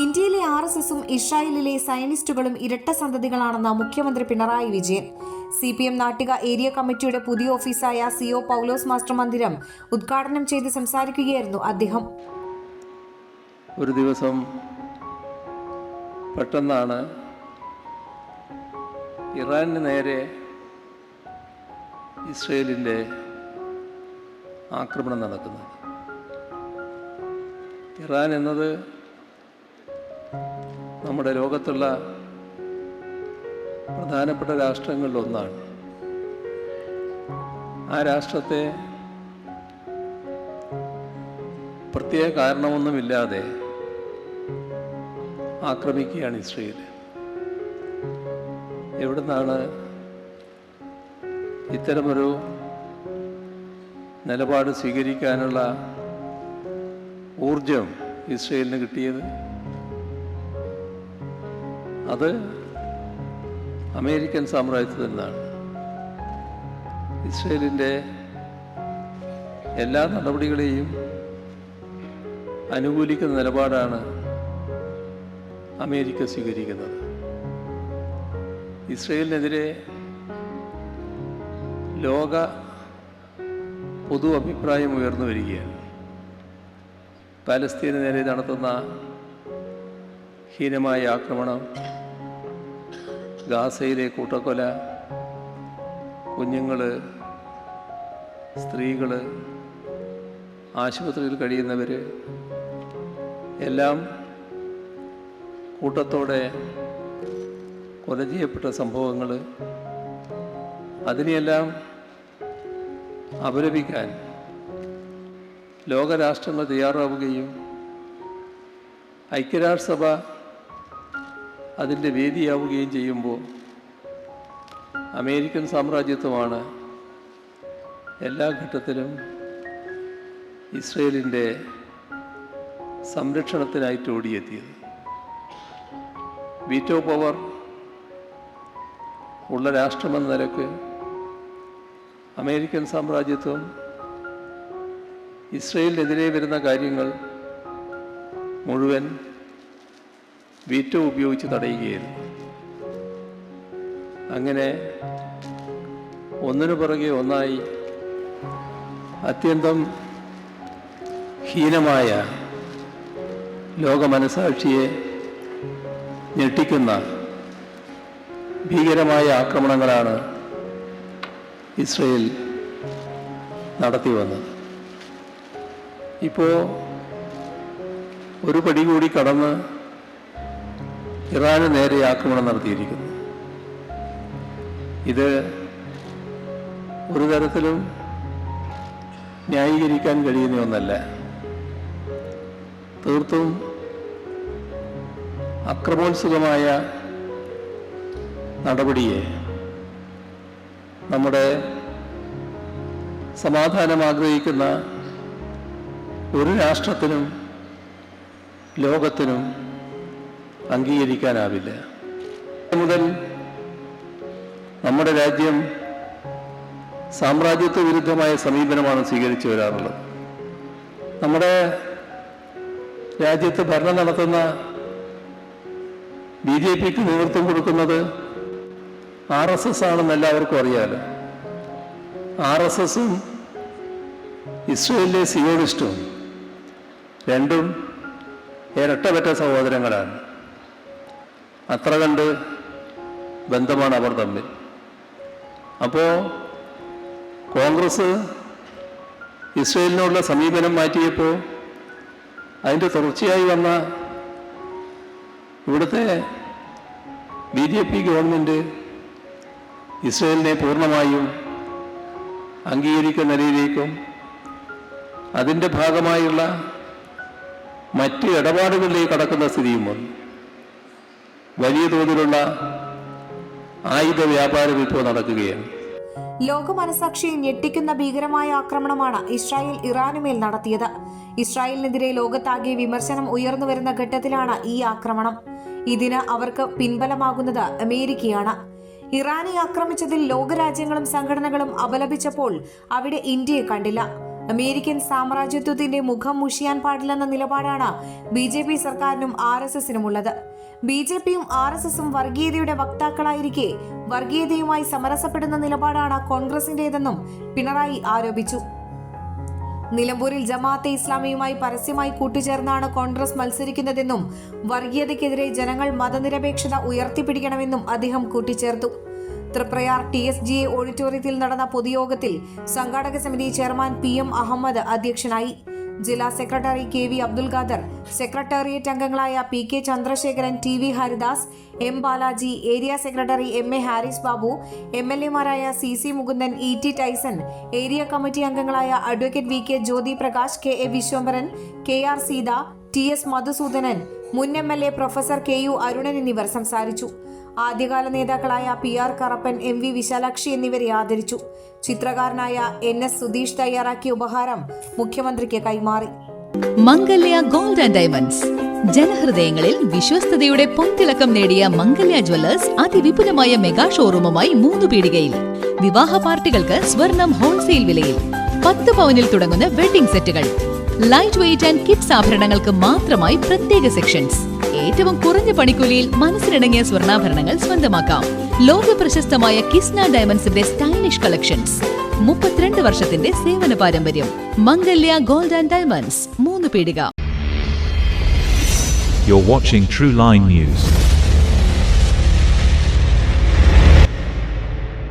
ഇന്ത്യയിലെ RSSും ഇസ്രായേലിലെ സയനിസ്റ്റുകളും ഇരട്ട സന്തതികളാണെന്ന് മുഖ്യമന്ത്രി പിണറായി വിജയൻ. CPM നാട്ടിക ഏരിയ കമ്മിറ്റിയുടെ പുതിയ ഓഫീസായ CO പൗലോസ് മാസ്റ്റർ മന്ദിരം ഉദ്ഘാടനം ചെയ്ത് സംസാരിക്കുകയായിരുന്നു അദ്ദേഹം. ഒരു ദിവസം പെട്ടെന്നാണ് ഇറാന് നേരെ ഇസ്രയേലിൻ്റെ ആക്രമണം നടക്കുന്നത്. ഇറാൻ എന്നത് നമ്മുടെ ലോകത്തുള്ള പ്രധാനപ്പെട്ട രാഷ്ട്രങ്ങളിലൊന്നാണ്. ആ രാഷ്ട്രത്തെ പ്രത്യേക കാരണമൊന്നുമില്ലാതെ ആക്രമിക്കുകയാണ് ഇസ്രയേൽ. എവിടുന്നാണ് ഇത്തരമൊരു നിലപാട് സ്വീകരിക്കാനുള്ള ഊർജം ഇസ്രയേലിന് കിട്ടിയത്? അത് അമേരിക്കൻ സാമ്രാജ്യത്തിൽ നിന്നാണ്. ഇസ്രയേലിൻ്റെ എല്ലാ നടപടികളെയും അനുകൂലിക്കുന്ന നിലപാടാണ് അമേരിക്ക സ്വീകരിക്കുന്നത്. ഇസ്രയേലിനെതിരെ ലോക പൊതു അഭിപ്രായം ഉയർന്നു വരികയാണ്. പാലസ്തീന് നേരെ നടത്തുന്ന ഹീനമായ ആക്രമണം, ഗാസയിലെ കൂട്ടക്കൊല, കുഞ്ഞുങ്ങൾ, സ്ത്രീകൾ, ആശുപത്രിയിൽ കഴിയുന്നവർ എല്ലാം കൂട്ടത്തോടെ കൊല ചെയ്യപ്പെട്ട സംഭവങ്ങൾ, അതിനെയെല്ലാം അപലപിക്കാൻ ലോകരാഷ്ട്രങ്ങൾ തയ്യാറാവുകയും ഐക്യരാഷ്ട്രസഭ അതിൻ്റെ വേദിയാവുകയും ചെയ്യുമ്പോൾ അമേരിക്കൻ സാമ്രാജ്യത്വമാണ് എല്ലാ ഘട്ടത്തിലും ഇസ്രയേലിൻ്റെ സംരക്ഷണത്തിനായിട്ട് ഓടിയെത്തിയത്. വീറ്റോ പവർ ഉള്ള രാഷ്ട്രമെന്ന നിലക്ക് അമേരിക്കൻ സാമ്രാജ്യത്വം ഇസ്രയേലിനെതിരെ വരുന്ന കാര്യങ്ങൾ മുഴുവൻ വീറ്റോ ഉപയോഗിച്ച് തടയുകയായിരുന്നു. അങ്ങനെ ഒന്നിനു പുറകെ ഒന്നായി അത്യന്തം ഹീനമായ ലോക മനസാക്ഷിയെ ഞെട്ടിക്കുന്ന ഭീകരമായ ആക്രമണങ്ങളാണ് ഇസ്രയേൽ നടത്തി വന്നത്. ഇപ്പോൾ ഒരു പടി കൂടി കടന്ന് ഇറാന് നേരെ ആക്രമണം നടത്തിയിരിക്കുന്നു. ഇത് ഒരു തരത്തിലും ന്യായീകരിക്കാൻ കഴിയുന്ന ഒന്നല്ല. തീർത്തും അക്രമോത്സുകമായ നടപടിയെ നമ്മുടെ സമാധാനം ആഗ്രഹിക്കുന്ന ഒരു രാഷ്ട്രത്തിനും ലോകത്തിനും അംഗീകരിക്കാനാവില്ല. മുതൽ നമ്മുടെ രാജ്യം സാമ്രാജ്യത്വ വിരുദ്ധമായ സമീപനമാണ് സ്വീകരിച്ചു വരാറുള്ളത്. നമ്മുടെ രാജ്യത്ത് ഭരണം നടത്തുന്ന BJPക്ക് നേതൃത്വം കൊടുക്കുന്നത് RSS ആണെന്ന് എല്ലാവർക്കും അറിയാലോ. RSSും ഇസ്രയേലിലെ സിയോണിസ്റ്റും രണ്ടും ഇരട്ടപെറ്റ സഹോദരങ്ങളാണ്. അത്ര കണ്ട് ബന്ധമാണ് അവർ തമ്മിൽ. അപ്പോൾ കോൺഗ്രസ് ഇസ്രയേലിനോടുള്ള സമീപനം മാറ്റിയപ്പോൾ അതിൻ്റെ തുടർച്ചയായി വന്ന ഇവിടുത്തെ BJP ഗവൺമെൻറ് ഇസ്രയേലിനെ പൂർണ്ണമായും അംഗീകരിക്കുന്ന നിലയിലേക്കും അതിൻ്റെ ഭാഗമായുള്ള മറ്റ് ഇടപാടുകളിലേക്ക് കടക്കുന്ന സ്ഥിതിയും വന്നു. വലിയ തോതിലുള്ള ആയുധ വ്യാപാരം ഇപ്പോൾ നടക്കുകയാണ്. ലോക മനസാക്ഷിയെ ഞെട്ടിക്കുന്ന ഭീകരമായ ആക്രമണമാണ് ഇസ്രായേൽ ഇറാനുമേൽ നടത്തിയത്. ഇസ്രായേലിനെതിരെ ലോകത്താകെ വിമർശനം ഉയർന്നു വരുന്ന ഘട്ടത്തിലാണ് ഈ ആക്രമണം. ഇതിന് അവർക്ക് പിൻബലമാകുന്നത് അമേരിക്കയാണ്. ഇറാനെ ആക്രമിച്ചതിൽ ലോകരാജ്യങ്ങളും സംഘടനകളും അപലപിച്ചപ്പോൾ അവിടെ ഇന്ത്യയെ കണ്ടില്ല. അമേരിക്കൻ സാമ്രാജ്യത്വത്തിന്റെ മുഖം മുഷിയാൻ പാടില്ലെന്ന നിലപാടാണ് BJP സർക്കാരിനും RSSനുമുള്ളത്. BJPയും RSSും വർഗീയതയുടെ വക്താക്കളായിരിക്കെ വർഗീയതയുമായി സമരസപ്പെടുന്ന നിലപാടാണ് കോൺഗ്രസിന്റേതെന്നും പിണറായി ആരോപിച്ചു. നിലമ്പൂരിൽ ജമാഅത്തെ ഇസ്ലാമിയുമായി പരസ്യമായി കൂട്ടുചേർന്നാണ് കോൺഗ്രസ് മത്സരിക്കുന്നതെന്നും വർഗീയതയ്ക്കെതിരെ ജനങ്ങൾ മതനിരപേക്ഷത ഉയർത്തിപ്പിടിക്കണമെന്നും അദ്ദേഹം കൂട്ടിച്ചേർത്തു. തൃപ്രയാർ TSGA ഓഡിറ്റോറിയത്തിൽ നടന്ന പൊതുയോഗത്തിൽ സംഘാടക സമിതി ചെയർമാൻ PM അഹമ്മദ് അധ്യക്ഷനായി. ജില്ലാ secretary KV Abdul Khader, secretariat അംഗങ്ങളായ PK Chandrasekharan, TV Haridas, M Balaji, area secretary MA Haris Babu, MLAമാരായ CC Mukundan, ET Tyson, area committee അംഗങ്ങളായ advocate VK Jyothi Prakash, KA Vishwambharan, KR Seetha, TS Madhusoodanan, മുൻ MLA പ്രൊഫസർ KU അരുണൻ എന്നിവർ സംസാരിച്ചു. ആദ്യകാല നേതാക്കളായ PR കറപ്പൻ, MV വിശാലാക്ഷി എന്നിവരെ ആദരിച്ചു. ചിത്രകാരനായ NS സുധീഷ് തയ്യാറാക്കിയ ഉപഹാരം മുഖ്യമന്ത്രിക്ക് കൈമാറി. മംഗല്യ ഗോൾഡ് ആൻഡ് ഡയമണ്ട്സ്, ജനഹൃദയങ്ങളിൽ വിശ്വസ്തയുടെ പൊൻതിളക്കം നേടിയ മംഗല്യ ജ്വല്ലേഴ്സ് അതിവിപുലമായ മെഗാ ഷോറൂമുമായി 3 പീടികയിൽ. വിവാഹ പാർട്ടികൾക്ക് സ്വർണം ഹോൾസെയിൽ വിലയിൽ. 10 പവനിൽ തുടങ്ങുന്ന വെഡിംഗ് സെറ്റുകൾ, ലൈറ്റ് വെയ്റ്റ് ആൻഡ് കിഡ്സ് ആഭരണങ്ങൾക്ക് മാത്രമായി പ്രത്യേക സെക്ഷൻസ്. ഏറ്റവും കുറഞ്ഞ പണിക്കൂലിയിൽ മനസ്സിലിണങ്ങിയ സ്വർണ്ണാഭരണങ്ങൾ സ്വന്തമാക്കാം. ലോക പ്രശസ്തമായ കിസ്ന ഡയമണ്ട്സിന്റെ സ്റ്റൈലിഷ് കളക്ഷൻസ്. 32 വർഷത്തിന്റെ സേവന പാരമ്പര്യം. മംഗല്യ ഗോൾഡ് ആൻഡ് ഡയമണ്ട്സ്, 3 പീടിക. You're watching True Line News.